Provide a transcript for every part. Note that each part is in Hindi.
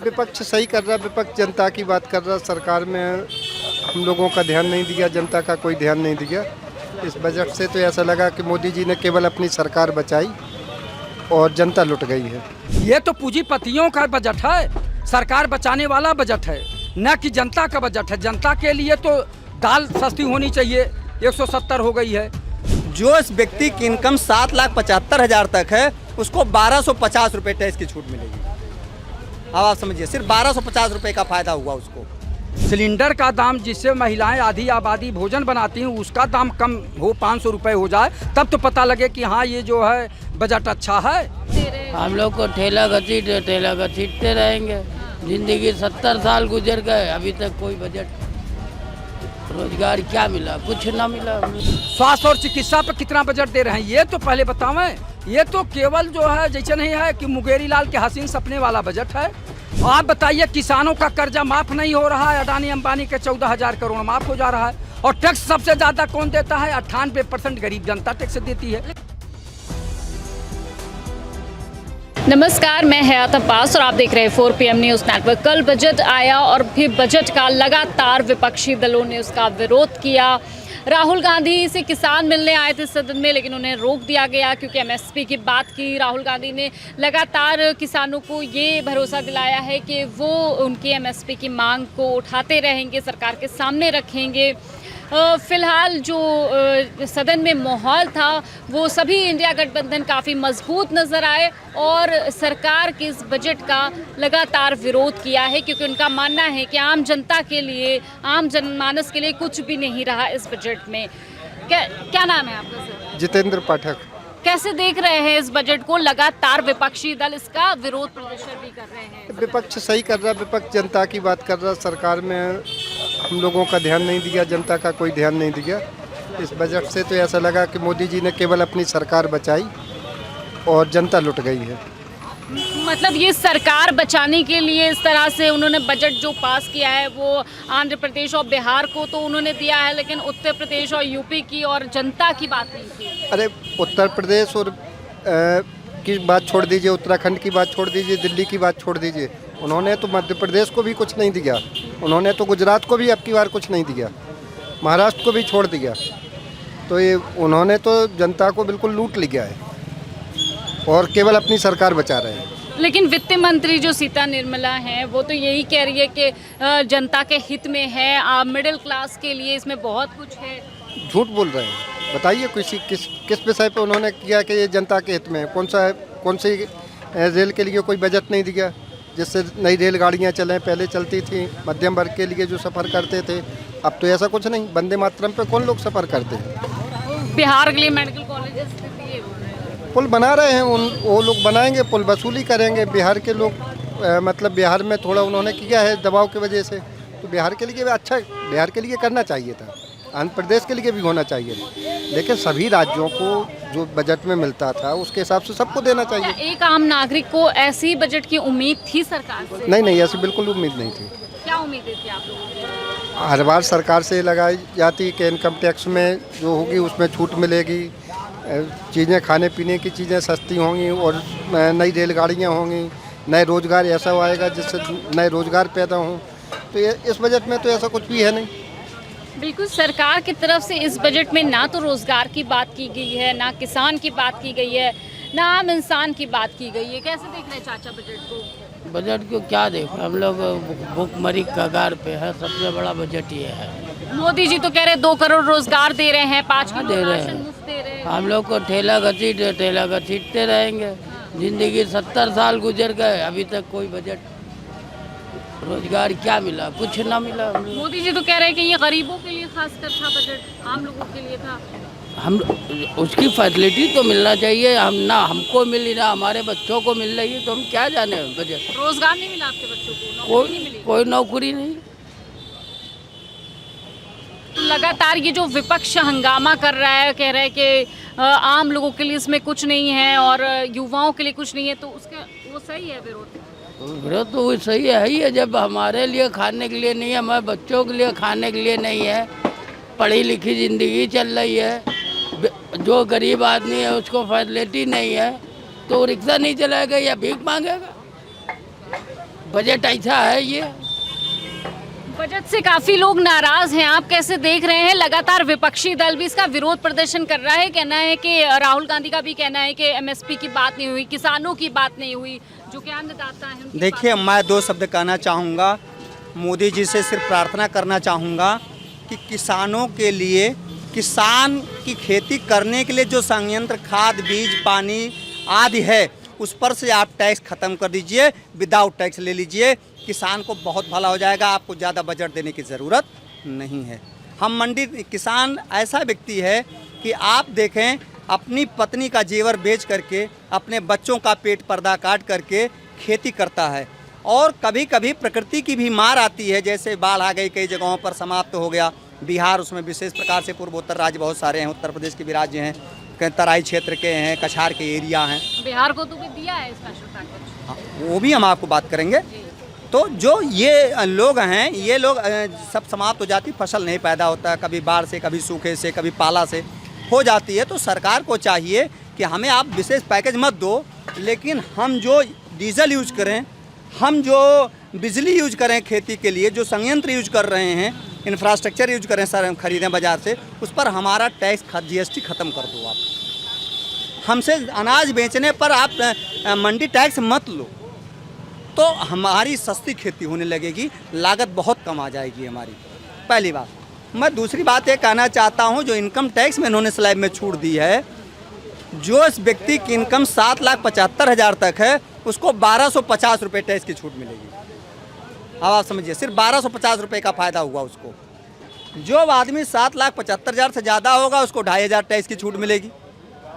विपक्ष सही कर रहा, विपक्ष जनता की बात कर रहा। सरकार में हम लोगों का ध्यान नहीं दिया, जनता का कोई ध्यान नहीं दिया। इस बजट से तो ऐसा लगा कि मोदी जी ने केवल अपनी सरकार बचाई और जनता लुट गई है। ये तो पूंजीपतियों का बजट है, सरकार बचाने वाला बजट है, न कि जनता का बजट है। जनता के लिए तो दाल सस्ती होनी चाहिए, 170 हो गई है। जो इस व्यक्ति की इनकम 7,75,000 तक है उसको 1250 रुपये टैक्स की छूट मिलेगी। अब आप समझिए, सिर्फ 1250 रुपये का फायदा हुआ उसको। सिलेंडर का दाम, जिससे महिलाएं आधी आबादी भोजन बनाती हैं, उसका दाम कम हो, 500 रुपये हो जाए, तब तो पता लगे कि हाँ ये जो है बजट अच्छा है। हम लोग को ठेला घसीटते रहेंगे। जिंदगी 70 साल गुजर गए, अभी तक कोई बजट रोजगार क्या मिला? कुछ ना मिला। स्वास्थ्य और चिकित्सा पर कितना बजट दे रहे हैं ये तो पहले बतावें। ये तो केवल जो है जैसे नहीं है कि मुंगेरी लाल के हसीन सपने वाला बजट है। आप बताइए, किसानों का कर्जा माफ नहीं हो रहा है, अडानी अंबानी के 14,000 करोड़ माफ हो जा रहा है। और टैक्स सबसे ज्यादा कौन देता है? 98% गरीब जनता टैक्स देती है। नमस्कार, मैं हयात अब्बास और आप देख रहे हैं 4 PM न्यूज़ नेटवर्क। कल बजट आया और फिर बजट का लगातार विपक्षी दलों ने उसका विरोध किया। राहुल गांधी से किसान मिलने आए थे सदन में, लेकिन उन्हें रोक दिया गया क्योंकि MSP की बात की। राहुल गांधी ने लगातार किसानों को ये भरोसा दिलाया है कि वो उनकी MSP की मांग को उठाते रहेंगे, सरकार के सामने रखेंगे। फ़िलहाल जो सदन में माहौल था वो सभी इंडिया गठबंधन काफ़ी मजबूत नज़र आए और सरकार के इस बजट का लगातार विरोध किया है, क्योंकि उनका मानना है कि आम जनता के लिए, आम जनमानस के लिए कुछ भी नहीं रहा इस बजट में। क्या नाम है आपका सर? जितेंद्र पाठक। कैसे देख रहे हैं इस बजट को? लगातार विपक्षी दल इसका विरोध प्रदर्शन भी कर रहे हैं। विपक्ष सही कर रहा, विपक्ष जनता की बात कर रहा। सरकार में हम लोगों का ध्यान नहीं दिया, जनता का कोई ध्यान नहीं दिया। इस बजट से तो ऐसा लगा कि मोदी जी ने केवल अपनी सरकार बचाई और जनता लुट गई है। मतलब ये सरकार बचाने के लिए इस तरह से उन्होंने बजट जो पास किया है वो आंध्र प्रदेश और बिहार को तो उन्होंने दिया है, लेकिन उत्तर प्रदेश और यूपी की और जनता की बात नहीं की। अरे उत्तर प्रदेश और की बात छोड़ दीजिए, उत्तराखंड की बात छोड़ दीजिए, दिल्ली की बात छोड़ दीजिए। उन्होंने तो मध्य प्रदेश को भी कुछ नहीं दिया, उन्होंने तो गुजरात को भी अब की बार कुछ नहीं दिया, महाराष्ट्र को भी छोड़ दिया। तो ये उन्होंने तो जनता को बिल्कुल लूट लिया है और केवल अपनी सरकार बचा रहे हैं। लेकिन वित्त मंत्री जो सीता निर्मला हैं वो तो यही कह रही है कि जनता के हित में है, मिडिल क्लास के लिए इसमें बहुत कुछ है। झूठ बोल रहे हैं। बताइए किस विषय पे उन्होंने किया कि ये जनता के हित में है? कौन सी रेल के लिए कोई बजट नहीं दिया जिससे नई रेलगाड़ियाँ चलें? पहले चलती थी मध्यम वर्ग के लिए जो सफ़र करते थे, अब तो ऐसा कुछ नहीं। वंदे मातरम पे कौन लोग सफ़र करते हैं? बिहार के लिए मेडिकल कॉलेजेस पुल बना रहे हैं, वो लोग बनाएंगे, पुल वसूली करेंगे। बिहार के लोग मतलब बिहार में थोड़ा उन्होंने किया है दबाव की वजह से, तो बिहार के लिए अच्छा, बिहार के लिए करना चाहिए था, आंध्र प्रदेश के लिए भी होना चाहिए, लेकिन सभी राज्यों को जो बजट में मिलता था उसके हिसाब से सबको देना चाहिए। एक आम नागरिक को ऐसी बजट की उम्मीद थी सरकार से? नहीं, ऐसी बिल्कुल उम्मीद नहीं थी। क्या उम्मीदें थी आप लोगों की? हर बार सरकार से लगाई जाती कि इनकम टैक्स में जो होगी उसमें छूट मिलेगी, चीज़ें खाने पीने की चीज़ें सस्ती होंगी और नई रेलगाड़ियाँ होंगी, नए रोज़गार ऐसा आएगा जिससे नए रोज़गार पैदा हों। तो ये इस बजट में तो ऐसा कुछ भी है नहीं। बिल्कुल, सरकार की तरफ से इस बजट में ना तो रोज़गार की बात की गई है, ना किसान की बात की गई है, ना आम इंसान की बात की गई है। कैसे देख रहे हैं चाचा बजट को? बजट को क्या देखें, हम लोग भूखमरी कगार पे है। सबसे बड़ा बजट ये है। मोदी जी तो कह रहे 2 करोड़ रोजगार दे रहे हैं, 5 किलो दे रहे राशन हैं। मुफ्त दे रहे हैं। हम लोग को ठेला घसीटते रहेंगे। जिंदगी 70 साल गुजर गए, अभी तक कोई बजट रोजगार क्या मिला? कुछ ना मिला। मोदी जी तो कह रहे हैं कि ये गरीबों के लिए खासकर था बजट, आम लोगों के लिए था। हम उसकी फैसिलिटी तो मिलना चाहिए, हम ना हमको मिली ना हमारे बच्चों को मिल रही है, तो हम क्या जाने बजट। रोजगार नहीं मिला आपके बच्चों को? नौकरी नहीं मिली? कोई नौकरी नहीं। लगातार ये जो विपक्ष हंगामा कर रहा है, कह रहा है कि आम लोगों के लिए इसमें कुछ नहीं है और युवाओं के लिए कुछ नहीं है, तो उसके वो सही है विरोध? विरोध तो वो सही है ही है। जब हमारे लिए खाने के लिए नहीं है, हमारे बच्चों के लिए खाने के लिए नहीं है, पढ़ी लिखी ज़िंदगी चल रही है, जो गरीब आदमी है उसको फैसिलिटी नहीं है, तो रिक्शा नहीं चलाएगा या भीख मांगेगा? बजट ऐसा है ये। बजट से काफी लोग नाराज हैं, आप कैसे देख रहे हैं? लगातार विपक्षी दल भी इसका विरोध प्रदर्शन कर रहा है। कहना है कि राहुल गांधी का भी कहना है कि एमएसपी की बात नहीं हुई, किसानों की बात नहीं हुई, जो कि अन्नदाता है उनकी देखिए, मैं दो शब्द कहना चाहूँगा। मोदी जी से सिर्फ प्रार्थना करना चाहूँगा कि किसानों के लिए, किसान की खेती करने के लिए जो संयंत्र, खाद, बीज, पानी आदि है, उस पर से आप टैक्स ख़त्म कर दीजिए, विदाउट टैक्स ले लीजिए। किसान को बहुत भला हो जाएगा, आपको ज़्यादा बजट देने की ज़रूरत नहीं है। हम मंडी, किसान ऐसा व्यक्ति है कि आप देखें, अपनी पत्नी का जेवर बेच करके, अपने बच्चों का पेट पर्दा काट करके खेती करता है। और कभी कभी प्रकृति की भी मार आती है, जैसे बाढ़ आ गई, कई जगहों पर समाप्त हो गया। बिहार उसमें विशेष प्रकार से, पूर्वोत्तर राज्य बहुत सारे हैं, उत्तर प्रदेश के भी राज्य हैं, कहीं तराई क्षेत्र के हैं, कछार के एरिया हैं। बिहार को तो भी दिया है स्पेशल पैकेज। हाँ, वो भी हम आपको बात करेंगे। तो जो ये लोग हैं, ये लोग सब समाप्त हो जाती, फसल नहीं पैदा होता, कभी बाढ़ से, कभी सूखे से, कभी पाला से हो जाती है। तो सरकार को चाहिए कि हमें आप विशेष पैकेज मत दो, लेकिन हम जो डीजल यूज करें, हम जो बिजली यूज करें खेती के लिए, जो संयंत्र यूज कर रहे हैं, इंफ्रास्ट्रक्चर यूज करें, सर खरीदें बाजार से, उस पर हमारा टैक्स जीएसटी ख़त्म कर दो। आप हमसे अनाज बेचने पर आप मंडी टैक्स मत लो, तो हमारी सस्ती खेती होने लगेगी, लागत बहुत कम आ जाएगी हमारी। पहली बात। मैं दूसरी बात ये कहना चाहता हूँ, जो इनकम टैक्स में इन्होंने स्लैब में छूट दी है, जो इस व्यक्ति की इनकम 7,75,000 तक है, उसको 1,250 रुपये टैक्स की छूट मिलेगी। अब आप समझिए, सिर्फ 1,250 रुपये का फ़ायदा हुआ उसको। जो आदमी 7,75,000 से ज़्यादा होगा, उसको 2,500 टैक्स की छूट मिलेगी,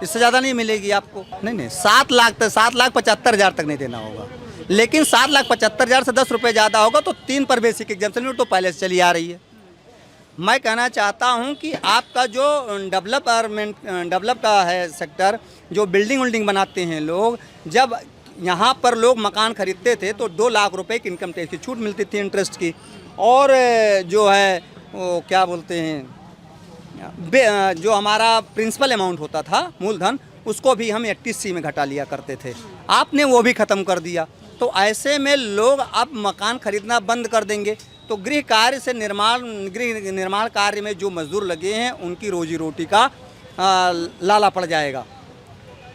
इससे ज़्यादा नहीं मिलेगी आपको। नहीं, 7,75,000 तक नहीं देना होगा। लेकिन 7,75,000 से 10 रुपये ज़्यादा होगा तो 3 पर बेसिक एग्जाम्पशन तो पहले से चली आ रही है। मैं कहना चाहता हूं कि आपका जो डेवलप का है सेक्टर, जो बिल्डिंग बनाते हैं लोग, जब यहाँ पर लोग मकान खरीदते थे तो 2 लाख रुपए की इनकम टैक्स की छूट मिलती थी, इंटरेस्ट की। और जो है वो क्या बोलते हैं, जो हमारा प्रिंसिपल अमाउंट होता था, मूलधन, उसको भी हम 31C में घटा लिया करते थे। आपने वो भी ख़त्म कर दिया। तो ऐसे में लोग अब मकान खरीदना बंद कर देंगे, तो गृह निर्माण कार्य में जो मजदूर लगे हैं, उनकी रोजी रोटी का लाला पड़ जाएगा।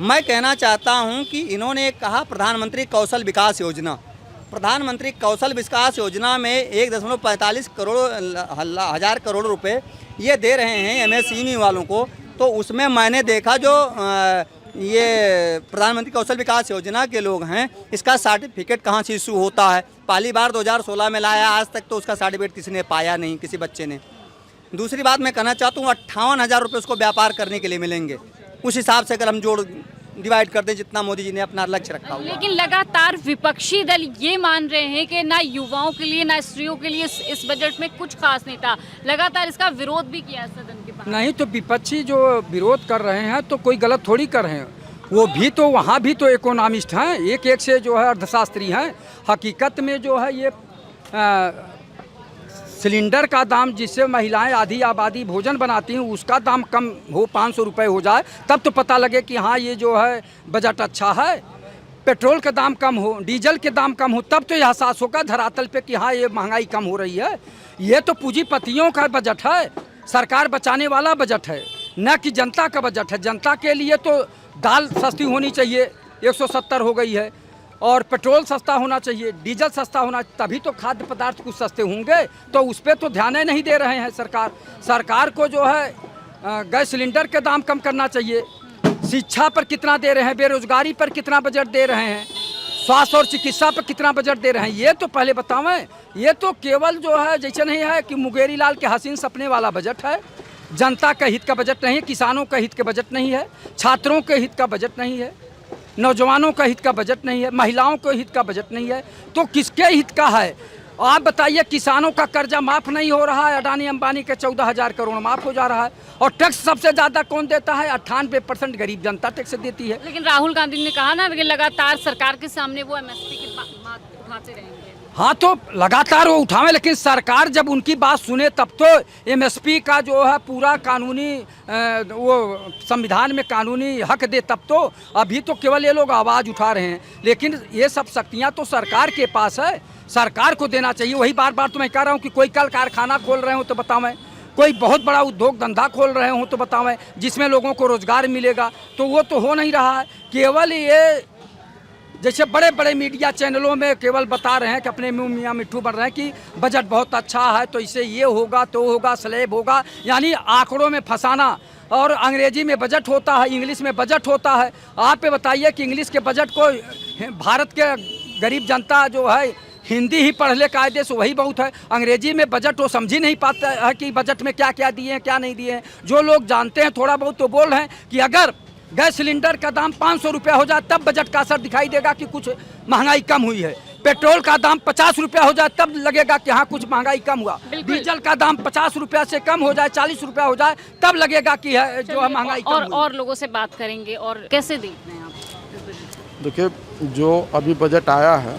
मैं कहना चाहता हूं कि इन्होंने कहा प्रधानमंत्री कौशल विकास योजना। प्रधानमंत्री कौशल विकास योजना में 1.45 हजार करोड़ रुपए ये दे रहे हैं एमएसएमई वालों को। तो उसमें मैंने देखा, जो ये प्रधानमंत्री कौशल विकास योजना के लोग हैं, इसका सर्टिफिकेट कहाँ से इशू होता है? पहली बार 2016 में लाया, आज तक तो उसका सर्टिफिकेट किसी ने पाया नहीं, किसी बच्चे ने। दूसरी बात मैं कहना चाहता हूँ, 58,000 रुपये उसको व्यापार करने के लिए मिलेंगे। उस हिसाब से अगर हम डिवाइड कर दें जितना मोदी जी ने अपना लक्ष्य रखा हुआ। लेकिन लगातार विपक्षी दल ये मान रहे हैं कि ना युवाओं के लिए, ना स्त्रियों के लिए इस बजट में कुछ खास नहीं था। लगातार इसका विरोध भी किया सदन के बाहर। नहीं, तो विपक्षी जो विरोध कर रहे हैं तो कोई गलत थोड़ी कर रहे हैं। वो भी तो, वहाँ भी तो इकोनॉमिस्ट हैं, एक से जो है अर्थशास्त्री हैं। हकीकत में जो है ये सिलेंडर का दाम, जिससे महिलाएं आधी आबादी भोजन बनाती हैं, उसका दाम कम हो, 500 रुपये हो जाए, तब तो पता लगे कि हाँ ये जो है बजट अच्छा है। पेट्रोल का दाम कम हो, डीजल के दाम कम हो, तब तो यह एहसास होगा धरातल पे कि हाँ ये महंगाई कम हो रही है। ये तो पूंजीपतियों का बजट है, सरकार बचाने वाला बजट है, न कि जनता का बजट है। जनता के लिए तो दाल सस्ती होनी चाहिए, 170 हो गई है, और पेट्रोल सस्ता होना चाहिए, डीजल सस्ता होना, तभी तो खाद्य पदार्थ कुछ सस्ते होंगे। तो उस पर तो ध्यान ही नहीं दे रहे हैं सरकार को जो है गैस सिलेंडर के दाम कम करना चाहिए। शिक्षा पर कितना दे रहे हैं, बेरोजगारी पर कितना बजट दे रहे हैं, स्वास्थ्य और चिकित्सा पर कितना बजट दे रहे हैं, ये तो पहले बतावें। ये तो केवल जो है जैसे नहीं है कि मुंगेरी लाल के हसीन सपने वाला बजट है। जनता का हित का बजट नहीं है, किसानों का हित का बजट नहीं है, छात्रों के हित का बजट नहीं है, नौजवानों का हित का बजट नहीं है, महिलाओं के हित का बजट नहीं है। तो किसके हित का है आप बताइए? किसानों का कर्जा माफ़ नहीं हो रहा है, अडानी अंबानी के 14,000 करोड़ माफ़ हो जा रहा है। और टैक्स सबसे ज़्यादा कौन देता है? 98% गरीब जनता टैक्स देती है। लेकिन राहुल गांधी ने कहा ना कि लगातार सरकार के सामने वो एमएसपी की बात उठाते रहेंगे। हाँ तो लगातार वो उठावे, लेकिन सरकार जब उनकी बात सुने तब तो एमएसपी का जो है पूरा कानूनी वो संविधान में कानूनी हक दे, तब तो। अभी तो केवल ये लोग आवाज़ उठा रहे हैं, लेकिन ये सब शक्तियाँ तो सरकार के पास है, सरकार को देना चाहिए। वही बार बार तो मैं कह रहा हूँ कि कोई कल कारखाना खोल रहे हो तो बताओ, कोई बहुत बड़ा उद्योग धंधा खोल रहे हो तो बताओ, जिसमें लोगों को रोजगार मिलेगा, तो वो तो हो नहीं रहा है। केवल ये जैसे बड़े बड़े मीडिया चैनलों में केवल बता रहे हैं कि अपने मुँह मियाँ मिट्ठू बन रहे हैं कि बजट बहुत अच्छा है तो इससे ये होगा तो होगा, स्लैब होगा, यानी आंकड़ों में फंसाना। और अंग्रेजी में बजट होता है, इंग्लिश में बजट होता है। आप ये बताइए कि इंग्लिश के बजट को भारत के गरीब जनता जो है हिंदी ही पढ़ ले कायदे से, वही बहुत है। अंग्रेजी में बजट वो समझ ही नहीं पाता है कि बजट में क्या क्या दिए हैं क्या नहीं दिए हैं। जो लोग जानते हैं थोड़ा बहुत तो बोल रहे हैं कि अगर गैस सिलेंडर का दाम 500 रुपया हो जाए तब बजट का असर दिखाई देगा कि कुछ महंगाई कम हुई है। पेट्रोल का दाम 50 रुपया हो जाए तब लगेगा कि हाँ कुछ महंगाई कम हुआ। डीजल का दाम 50 रुपया से कम हो जाए, 40 रुपया हो जाए, तब लगेगा कि है जो है महंगाई कम हुई। और लोगों से बात करेंगे। और कैसे देख रहे हैं आप? देखिए, जो अभी बजट आया है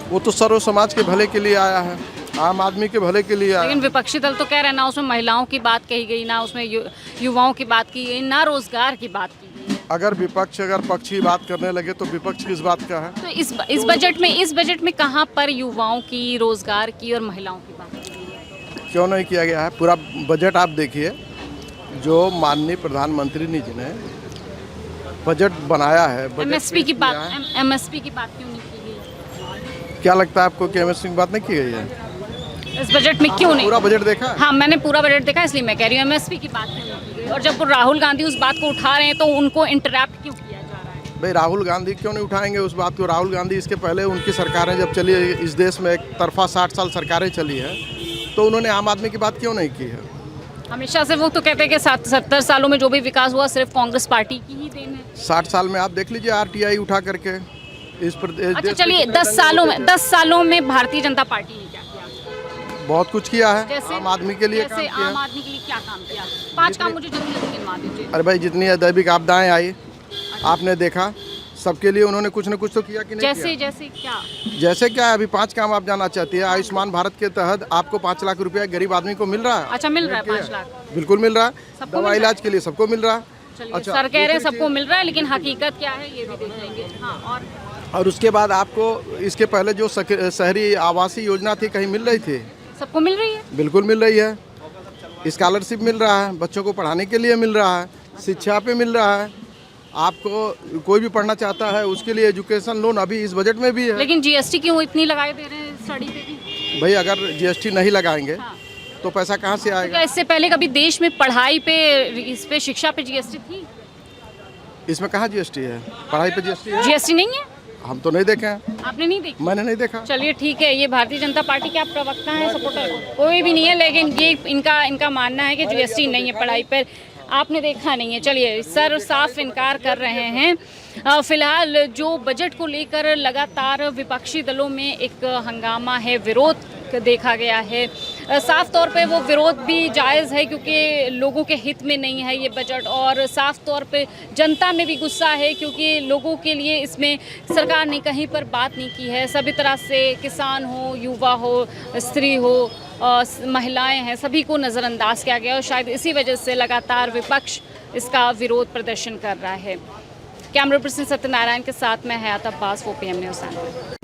वो तो सर्व समाज के भले के लिए आया है, आम आदमी के भले के लिए आया। लेकिन विपक्षी दल तो कह रहे हैं ना उसमें महिलाओं की बात कही गई, ना उसमें युवाओं की बात की गई, ना रोजगार की बात की गई। अगर विपक्ष पक्ष की बात करने लगे तो विपक्ष किस बात का है? तो इस बजट में कहाँ पर युवाओं की, रोजगार की और महिलाओं की बात की गई है? क्यों नहीं किया गया है? पूरा बजट आप देखिए, जो माननीय प्रधानमंत्री जी ने बजट बनाया है, एमएसपी की बात क्यों नहीं की गई? क्या लगता है आपको कि एमएसपी की बात नहीं की गई है? इस बजट में क्यों नहीं? पूरा बजट देखा? हाँ, मैंने पूरा बजट देखा, इसलिए मैं कह रही हूँ एमएसपी की बात क्यों नहीं की गई। और जब राहुल गांधी उस बात को उठा रहे हैं तो उनको इंटरप्ट क्यों किया जा रहा है? भाई, राहुल गांधी क्यों नहीं उठाएंगे उस बात को? राहुल गांधी इसके पहले उनकी सरकारें जब चली, इस देश में एक तरफा 60 साल सरकारें चली है, तो उन्होंने आम आदमी की बात क्यों नहीं की है? हमेशा से वो तो कहते हैं कि 70 सालों में जो भी विकास हुआ सिर्फ कांग्रेस पार्टी की ही देन है। 60 साल में आप देख लीजिए आरटीआई उठा करके इस अच्छा चलिए, 10 सालों में भारतीय जनता पार्टी ने क्या किया? बहुत कुछ किया है। जैसे आम आदमी के लिए काम जैसे किया। आम आदमी के लिए क्या काम किया? 5 काम मुझे जल्दी जल्दी गिनवा दीजिए। अरे भाई, जितनी दैविक आपदाएं आई आपने देखा, सबके लिए उन्होंने कुछ न कुछ तो किया कि नहीं किया? जैसे क्या? अभी 5 काम आप जानना चाहती है। आयुष्मान भारत के तहत आपको 5 लाख रुपया गरीब आदमी को मिल रहा है। अच्छा, मिल रहा है 5 लाख? बिल्कुल मिल रहा है। दवा इलाज के लिए सबको मिल रहा है। अच्छा, सर कह रहे हैं सबको मिल रहा है, लेकिन हकीकत क्या है ये भी देख लेंगे। हाँ, और उसके बाद आपको इसके पहले जो शहरी आवासीय योजना थी, कहीं मिल रही थी? सबको मिल रही है? बिल्कुल मिल रही है। स्कॉलरशिप मिल रहा है, बच्चों को पढ़ाने के लिए मिल रहा है, शिक्षा पे मिल रहा है। आपको कोई भी पढ़ना चाहता है उसके लिए एजुकेशन लोन अभी इस बजट में भी है। लेकिन जीएसटी क्यों इतनी लगाए दे रहे हैं स्टडी पे भी? भाई, अगर जीएसटी नहीं लगाएंगे तो पैसा कहाँ से आएगा? क्या इससे पहले कभी देश में पढ़ाई पे, इस पे, शिक्षा पे जीएसटी थी? इसमें कहाँ जीएसटी है? पढ़ाई पे जीएसटी है? जीएसटी नहीं है? हम तो नहीं देखे हैं। आपने नहीं देखी? मैंने नहीं देखा। चलिए ठीक है, ये भारतीय जनता पार्टी के आप प्रवक्ता हैं, सपोर्टर? कोई भी नहीं है, लेकिन ये इनका मानना है कि जीएसटी नहीं है पढ़ाई पर। आपने देखा नहीं है। चलिए, सर साफ इनकार कर रहे हैं। फिलहाल जो बजट को लेकर लगातार विपक्षी दलों में एक हंगामा है, विरोध देखा गया है। साफ तौर पे वो विरोध भी जायज़ है क्योंकि लोगों के हित में नहीं है ये बजट, और साफ तौर पे जनता में भी गुस्सा है क्योंकि लोगों के लिए इसमें सरकार ने कहीं पर बात नहीं की है। सभी तरह से किसान हो, युवा हो, स्त्री हो, महिलाएं हैं, सभी को नज़रअंदाज किया गया और शायद इसी वजह से लगातार विपक्ष इसका विरोध प्रदर्शन कर रहा है। कैमरा पर्सन सत्यनारायण के साथ मैं हयात अब्बास, वो PM न्यूज़।